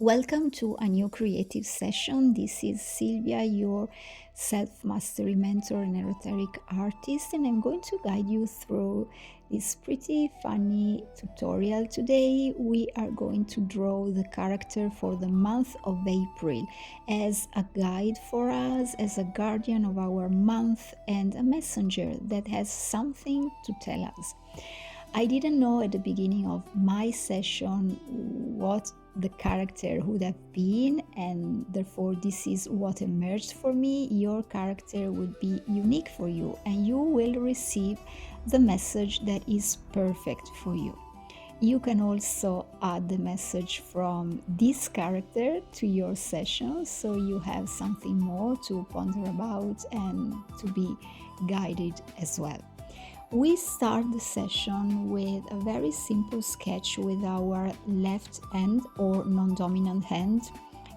Welcome to a new creative session. This is Silvia, your self mastery mentor and esoteric artist, and I'm going to guide you through this pretty funny tutorial. Today, we are going to draw the character for the month of April as a guide for us, as a guardian of our month, and a messenger that has something to tell us. I didn't know at the beginning of my session what the character would have been, and therefore this is what emerged for me. Your character would be unique for you, and you will receive the message that is perfect for you. You can also add the message from this character to your session, so you have something more to ponder about and to be guided as well. We start the session with a very simple sketch with our left hand or non-dominant hand.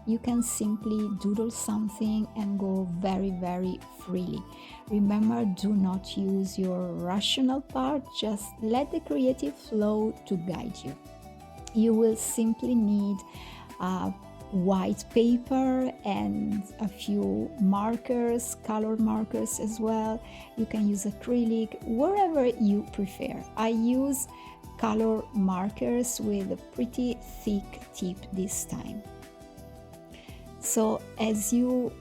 You can simply doodle something and go very freely. Remember, do not use your rational part, just let the creative flow to guide you. You will simply need white paper and a few markers, color markers as well. You can use acrylic, wherever you prefer. I use color markers with a pretty thick tip this time. So as you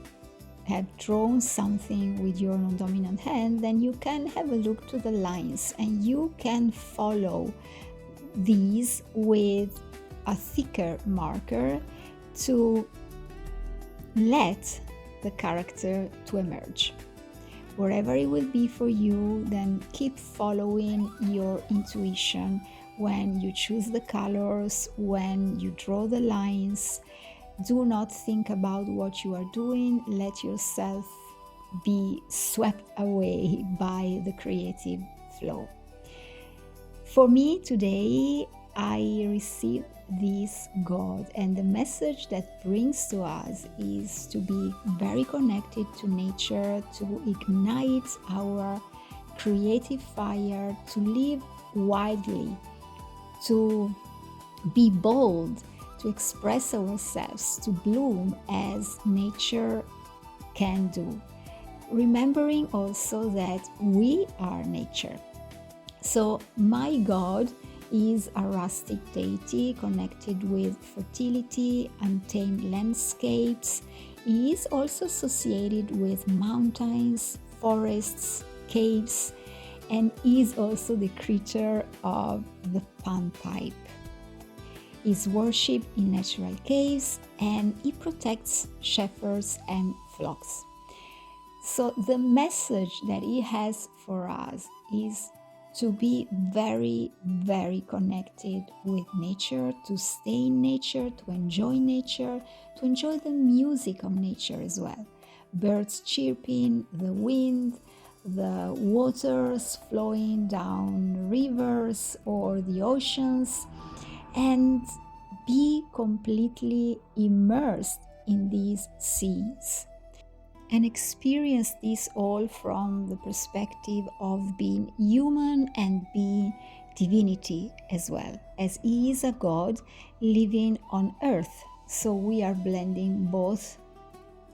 have drawn something with your non-dominant hand, then you can have a look to the lines and you can follow these with a thicker marker to let the character to emerge. Wherever it will be for you, then keep following your intuition when you choose the colors, when you draw the lines. Do not think about what you are doing. Let yourself be swept away by the creative flow. For me today, I received this God, and the message that brings to us is to be very connected to nature, to ignite our creative fire, to live wildly, to be bold, to express ourselves, to bloom as nature can do. Remembering also that we are nature. So my God is a rustic deity connected with fertility, untamed landscapes. He is also associated with mountains, forests, caves, and is also the creature of the panpipe. He is worshipped in natural caves and he protects shepherds and flocks. So the message that he has for us is to be very connected with nature, to stay in nature, to enjoy the music of nature as well. Birds chirping, the wind, the waters flowing down rivers or the oceans, and be completely immersed in these scenes. And experience this all from the perspective of being human and being divinity as well, as he is a God living on earth. So we are blending both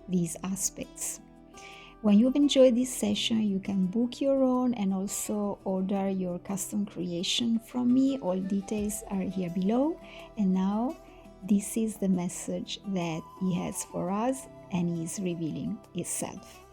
these aspects. When you've enjoyed this session, you can book your own and also order your custom creation from me. All details are here below. And now this is the message that he has for us, and he is revealing himself.